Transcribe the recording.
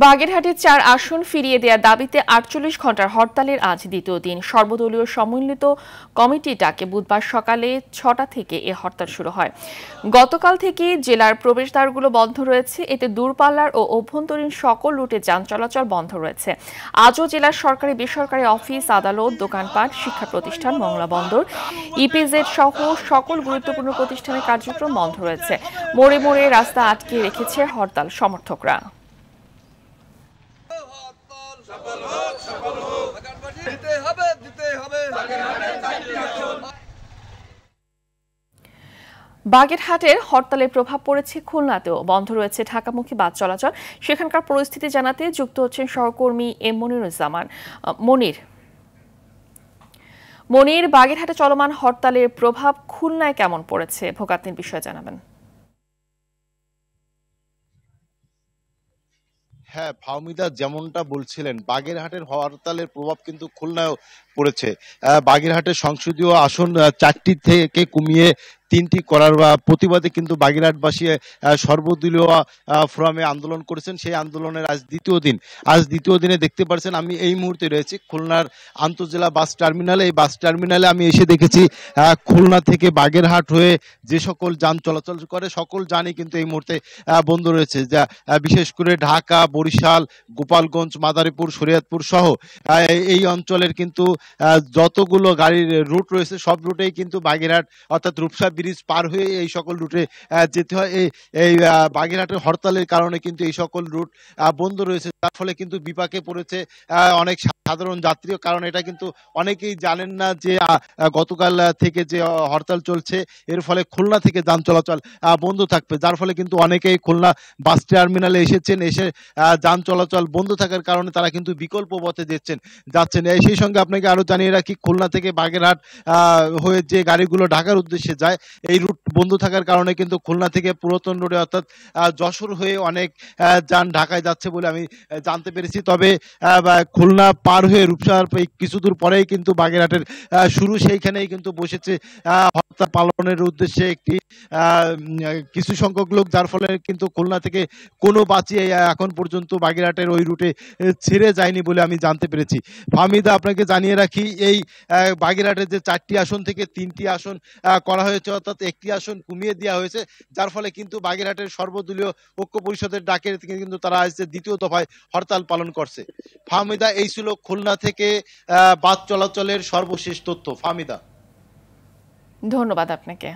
বাগেরহাটের ৪ আসন ফিরিয়ে দেওয়ার দাবিতে ৪৮ ঘণ্টার হরতালের আজ দ্বিতীয় দিন। সর্বদলীয় সমন্বিত কমিটি ডাকে বুধবার সকালে ৬টা থেকে এ হরতাল শুরু হয়। গতকাল থেকে জেলার প্রবেশদ্বারগুলো বন্ধ রয়েছে। এতে দূরপাল্লার ও অভ্যন্তরীণ সকল রুটে যান চলাচল বন্ধ রয়েছে। আজও জেলার সরকারি বেসরকারি অফিস, আদালত, দোকানপাট, শিক্ষা প্রতিষ্ঠান, মংলা বন্দর, ইপিজেড সহ সকল গুরুত্বপূর্ণ প্রতিষ্ঠানের কার্যক্রম বন্ধ রয়েছে। মোড়ে মোড়ে রাস্তা আটকে রেখেছে হরতাল সমর্থকরা। বাগেরহাটের হরতালের প্রভাব পড়েছে খুলনাতেও। বন্ধ রয়েছে ঢাকামুখী বাস চলাচল। সেখানকার পরিস্থিতি জানাতে যুক্ত হচ্ছেন সহকর্মী এম মনিরুজ্জামান। মনির, বাগেরহাটে চলমান হরতালের প্রভাব খুলনায় কেমন পড়েছে ভোগান্তির বিষয়ে জানাবেন। হ্যাঁ ফাহমিদা, যেমনটা বলছিলেন, বাগেরহাটের হরতালের প্রভাব কিন্তু খুলনায়ও পড়েছে। বাগেরহাটের সংসদীয় আসন ৪টি থেকে কমিয়ে ৩টি করার প্রতিবাদে কিন্তু বাগেরহাটবাসী সর্বদলীয় ফোরামে আন্দোলন করেছেন। সেই আন্দোলনের আজ দ্বিতীয় দিনে দেখতে পাচ্ছেন আমি এই মুহূর্তে রয়েছি খুলনার আন্তজেলা বাস টার্মিনালে। এই বাস টার্মিনালে আমি এসে দেখেছি খুলনা থেকে বাগেরহাট হয়ে যে সকল যান চলাচল করে সকল যানই কিন্তু এই মুহূর্তে বন্ধ রয়েছে। যা বিশেষ করে ঢাকা, বরিশাল, গোপালগঞ্জ, মাদারীপুর, শরীয়তপুর সহ এই অঞ্চলের কিন্তু যতগুলো গাড়ির রুট রয়েছে সব রুটেই কিন্তু বাগেরহাট অর্থাৎ রূপসা ব্রিজ পার হয়ে এই সকল রুটে যেতে হয়। এই বাগেরহাটের হরতালের কারণে কিন্তু এই সকল রুট বন্ধ রয়েছে, তার ফলে কিন্তু বিপাকে পড়েছে অনেক সাধারণ যাত্রী। কারণ এটা কিন্তু অনেকেই জানেন না যে গতকাল থেকে যে হরতাল চলছে এর ফলে খুলনা থেকে যান চলাচল বন্ধ থাকবে, যার ফলে কিন্তু অনেকেই খুলনা বাস টার্মিনালে এসেছেন। এসে যান চলাচল বন্ধ থাকার কারণে তারা কিন্তু বিকল্প পথে যাচ্ছেন। সেই সঙ্গে আপনাকে আরো জানিয়ে রাখি, খুলনা থেকে বাগেরহাট হয়ে যে গাড়িগুলো ঢাকার উদ্দেশ্যে যায় এই রুট বন্ধ থাকার কারণে কিন্তু খুলনা থেকে পুরাতন রোডে অর্থাৎ যশোর হয়ে অনেক যান ঢাকায় যাচ্ছে বলে আমি জানতে পেরেছি। তবে খুলনা পার হয়ে রূপসার কিছু দূর পরেই কিন্তু বাগেরহাটের শুরু, সেইখানেই কিন্তু বসেছে হরতাল পালনের উদ্দেশ্যে একটি কিছু সংখ্যক লোক, যার ফলে কিন্তু খুলনা থেকে কোনো বাসই এখন পর্যন্ত বাগেরহাটের ওই রুটে ছেড়ে যায়নি বলে আমি জানতে পেরেছি। ফাহমিদা, আপনাকে জানিয়ে রাখি এই বাগেরহাটের যে 4টি আসন থেকে 3টি আসন করা হয়েছে, অর্থাৎ একটি আসন কমিয়ে দেওয়া হয়েছে, যার ফলে কিন্তু বাগেরহাটের সর্বদলীয় ঐক্য পরিষদের ডাকে কিন্তু তারা আজ দ্বিতীয় দফায় হরতাল পালন করছে। ফাহমিদা, এই ছিল খুলনা থেকে বাস চলাচলের সর্বশেষ তথ্য। ফাহমিদা, ধন্যবাদ আপনাকে।